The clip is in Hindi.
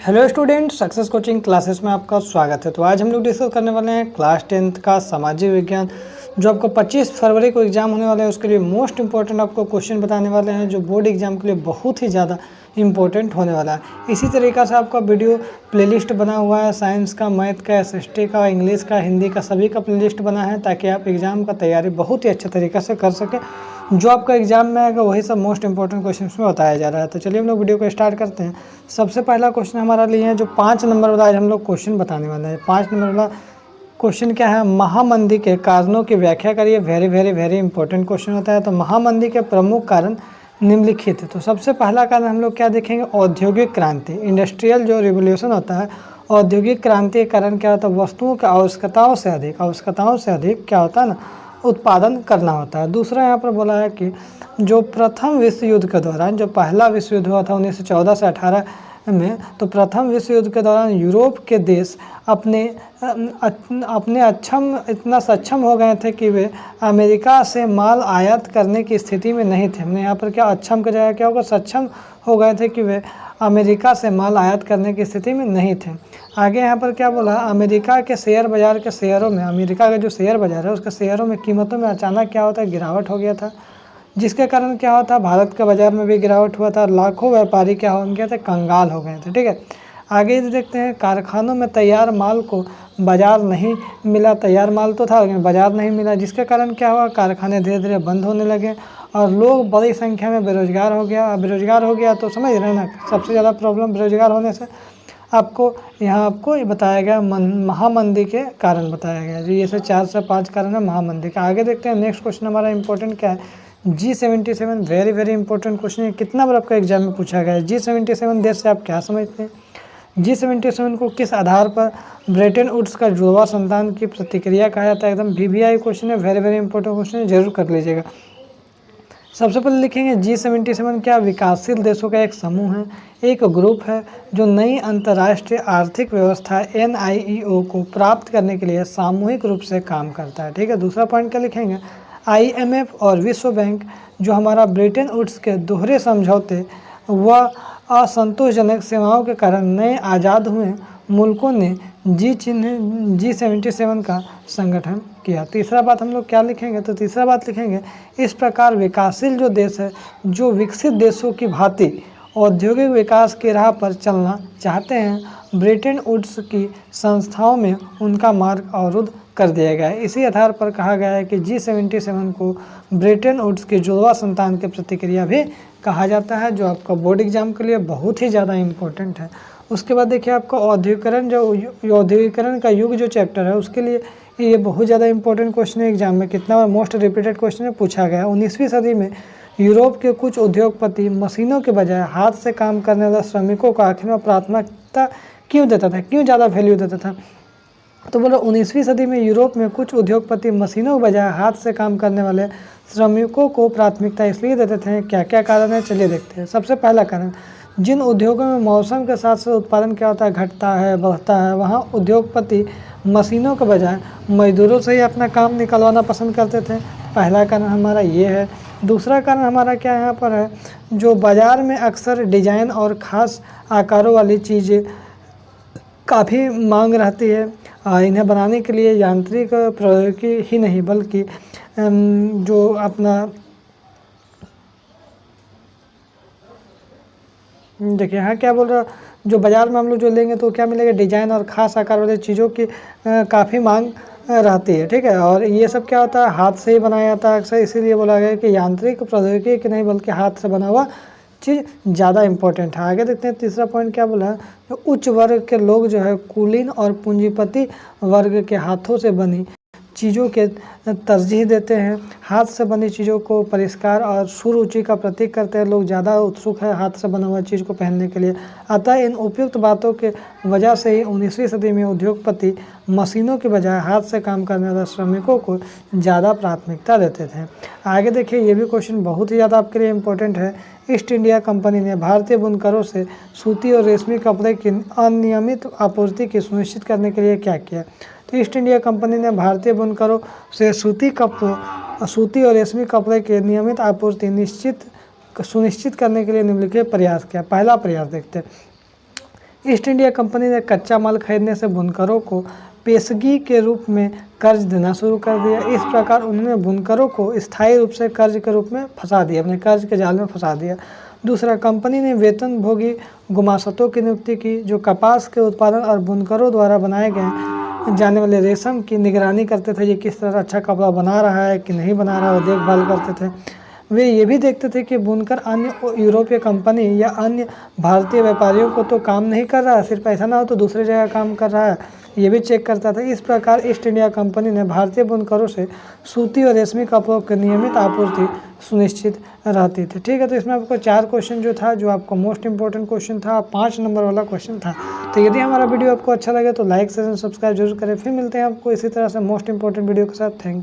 Hello student, success coaching classes में आपका स्वागत है। तो आज हम लोग डिस्कस करने वाले हैं क्लास 10th का सामाजिक विज्ञान, जो आपको 25 फरवरी को एग्जाम होने वाला है। उसके लिए मोस्ट इंपॉर्टेंट आपको क्वेश्चन बताने वाले हैं, जो बोर्ड एग्जाम के लिए बहुत ही ज़्यादा इंपॉर्टेंट होने वाला है। इसी तरीक़ा से आपका वीडियो प्लेलिस्ट बना हुआ है, साइंस का, मैथ का, एसएसटी का, इंग्लिश का, हिंदी का, सभी का प्लेलिस्ट बना है, ताकि आप एग्ज़ाम का तैयारी बहुत ही अच्छे तरीक़े से कर सकें। जो आपका एग्जाम में आएगा वही सब मोस्ट इंपॉर्टेंट क्वेश्चन में बताया जा रहा है। तो चलिए हम लोग वीडियो को स्टार्ट करते हैं। सबसे पहला क्वेश्चन हमारा लिए है, जो 5 नंबर वाला आज हम लोग क्वेश्चन बताने वाले हैं। 5 नंबर वाला क्वेश्चन क्या है? महामंदी के कारणों की व्याख्या करिए। Very very very important question होता है। तो महामंदी के प्रमुख कारण निम्नलिखित है। तो सबसे पहला कारण हम लोग क्या देखेंगे? औद्योगिक क्रांति, इंडस्ट्रियल जो रिवोल्यूशन होता है, औद्योगिक क्रांति के कारण क्या होता है? वस्तुओं की आवश्यकताओं से अधिक क्या होता है ना, उत्पादन करना होता है। दूसरा यहाँ पर बोला है कि जो प्रथम विश्व युद्ध के दौरान, जो पहला विश्व युद्ध हुआ था 1914 से 18 में, तो प्रथम विश्व युद्ध के दौरान यूरोप के देश अपने इतना सक्षम हो गए थे कि वे अमेरिका से माल आयात करने की स्थिति में नहीं थे। हमने यहाँ पर क्या अक्षम की जगह क्या होगा? सक्षम हो गए थे कि वे अमेरिका से माल आयात करने की स्थिति में नहीं थे। आगे यहाँ पर क्या बोला? अमेरिका के शेयर बाज़ार के शेयरों में, अमेरिका का जो शेयर बाज़ार है उसके शेयरों में कीमतों में अचानक क्या होता है? गिरावट हो गया था, जिसके कारण क्या होता है? भारत के बाज़ार में भी गिरावट हुआ था। लाखों व्यापारी क्या हो गए थे? कंगाल हो गए थे। ठीक है, आगे देखते हैं। कारखानों में तैयार माल को बाज़ार नहीं मिला। तैयार माल तो था लेकिन बाज़ार नहीं मिला, जिसके कारण क्या हुआ? कारखाने धीरे धीरे बंद होने लगे और लोग बड़ी संख्या में बेरोजगार हो गया। तो समझ रहे हैं ना, सबसे ज़्यादा प्रॉब्लम बेरोजगार होने से आपको ये बताया गया महामंदी के कारण बताया गया। जो ये से 4 से 5 कारण है महामंदी का। आगे देखते हैं। नेक्स्ट क्वेश्चन हमारा इंपॉर्टेंट क्या है? G77 very very important question है। कितना बार आपका एग्जाम में पूछा गया है? G77 देश से आप क्या समझते हैं? G77 को किस आधार पर ब्रेटन वुड्स का जुड़वा संतान की प्रतिक्रिया कहा जाता है? एकदम VVI क्वेश्चन है, वेरी वेरी इंपॉर्टेंट क्वेश्चन है, जरूर कर लीजिएगा। सबसे पहले लिखेंगे G77 क्या? विकासशील देशों का एक समूह है, एक ग्रुप है, जो नई अंतर्राष्ट्रीय आर्थिक व्यवस्था NIEO को प्राप्त करने के लिए सामूहिक रूप से काम करता है। ठीक है, दूसरा पॉइंट क्या लिखेंगे? IMF और विश्व बैंक, जो हमारा ब्रेटन वुड्स के दोहरे समझौते व असंतोषजनक सेवाओं के कारण नए आज़ाद हुए मुल्कों ने G77 का संगठन किया। तीसरा बात हम लोग क्या लिखेंगे? तो तीसरा बात लिखेंगे, इस प्रकार विकासशील जो देश है, जो विकसित देशों की भांति औद्योगिक विकास की राह पर चलना चाहते हैं, ब्रेटन वुड्स की संस्थाओं में उनका मार्ग अवरुद्ध कर दिया गया है। इसी आधार पर कहा गया है कि G77 को ब्रेटन वुड्स की जुड़वा संतान की प्रतिक्रिया भी कहा जाता है, जो आपका बोर्ड एग्जाम के लिए बहुत ही ज़्यादा इम्पोर्टेंट है। उसके बाद देखिए आपका औद्योगिकरण का युग जो चैप्टर है, उसके लिए ये बहुत ज़्यादा इंपॉर्टेंट क्वेश्चन है। एग्जाम में कितना बार मोस्ट रिपीटेड क्वेश्चन है, पूछा गया है। 19वीं सदी में यूरोप के कुछ उद्योगपति मशीनों के बजाय हाथ से काम करने वाले श्रमिकों को आखिर में प्राथमिकता क्यों देता था, क्यों ज़्यादा वैल्यू देता था? तो बोलो 19वीं सदी में यूरोप में कुछ उद्योगपति मशीनों के बजाय हाथ से काम करने वाले श्रमिकों को प्राथमिकता इसलिए देते थे। क्या क्या कारण है, चलिए देखते हैं। सबसे पहला कारण, जिन उद्योगों में मौसम के साथ साथ उत्पादन क्या होता है? घटता है, बढ़ता है, वहाँ उद्योगपति मशीनों के बजाय मजदूरों से ही अपना काम निकलवाना पसंद करते थे। पहला कारण हमारा ये है। दूसरा कारण हमारा क्या यहाँ पर है? जो बाज़ार में अक्सर डिजाइन और ख़ास आकारों वाली चीज़ें काफ़ी मांग रहती है। इन्हें बनाने के लिए यांत्रिक प्रौद्योगिकी ही नहीं, बल्कि जो अपना देखिए यहाँ क्या बोल रहा, जो बाज़ार में हम लोग जो लेंगे तो क्या मिलेगा? डिजाइन और ख़ास आकार वाली चीज़ों की काफ़ी मांग रहती है। ठीक है, और ये सब क्या होता है? हाथ से ही बनाया जाता है अक्सर, इसीलिए बोला गया कि यांत्रिक प्रौद्योगिकी की नहीं बल्कि हाथ से बना हुआ चीज़ ज़्यादा इम्पोर्टेंट है। आगे देखते हैं। तीसरा पॉइंट क्या बोला है? उच्च वर्ग के लोग जो है कुलीन और पूंजीपति वर्ग के हाथों से बनी चीज़ों के तरजीह देते हैं। हाथ से बनी चीज़ों को परिष्कार और सुरुचि का प्रतीक करते हैं। लोग ज़्यादा उत्सुक है हाथ से बना हुआ चीज़ को पहनने के लिए। अतः इन उपयुक्त बातों के वजह से ही 19वीं सदी में उद्योगपति मशीनों के बजाय हाथ से काम करने वाले श्रमिकों को ज़्यादा प्राथमिकता देते थे। आगे देखिए, ये भी क्वेश्चन बहुत ही ज़्यादा आपके लिए इम्पोर्टेंट है। ईस्ट इंडिया कंपनी ने भारतीय बुनकरों से सूती और रेशमी कपड़े की अनियमित आपूर्ति की सुनिश्चित करने के लिए क्या किया? तो ईस्ट इंडिया कंपनी ने भारतीय बुनकरों से सूती और रेशमी कपड़े के नियमित आपूर्ति सुनिश्चित करने के लिए निम्नलिखित प्रयास किया। पहला प्रयास देखते हैं। ईस्ट इंडिया कंपनी ने कच्चा माल खरीदने से बुनकरों को पेशगी के रूप में कर्ज देना शुरू कर दिया। इस प्रकार उन्होंने बुनकरों को स्थायी रूप से कर्ज के रूप में फंसा दिया, अपने कर्ज के जाल में फंसा दिया। दूसरा, कंपनी ने वेतनभोगी गुमास्तों की नियुक्ति की, जो कपास के उत्पादन और बुनकरों द्वारा बनाए गए जाने वाले रेशम की निगरानी करते थे, ये किस तरह अच्छा कपड़ा बना रहा है कि नहीं बना रहा है, वो देखभाल करते थे। वे ये भी देखते थे कि बुनकर अन्य यूरोपीय कंपनी या अन्य भारतीय व्यापारियों को तो काम नहीं कर रहा है, सिर्फ ऐसा ना हो तो दूसरी जगह काम कर रहा है, ये भी चेक करता था। इस प्रकार ईस्ट इंडिया कंपनी ने भारतीय बुनकरों से सूती और रेशमी कपड़ों की नियमित आपूर्ति सुनिश्चित रहती थी। ठीक है, तो इसमें आपको 4 क्वेश्चन जो था, जो आपको मोस्ट इंपॉर्टेंट क्वेश्चन था, 5 नंबर वाला क्वेश्चन था। तो यदि हमारा वीडियो आपको अच्छा लगे तो लाइक शेयर सब्सक्राइब जरूर करें। फिर मिलते हैं आपको इसी तरह से मोस्ट इंपॉर्टेंट वीडियो के साथ। Thank you.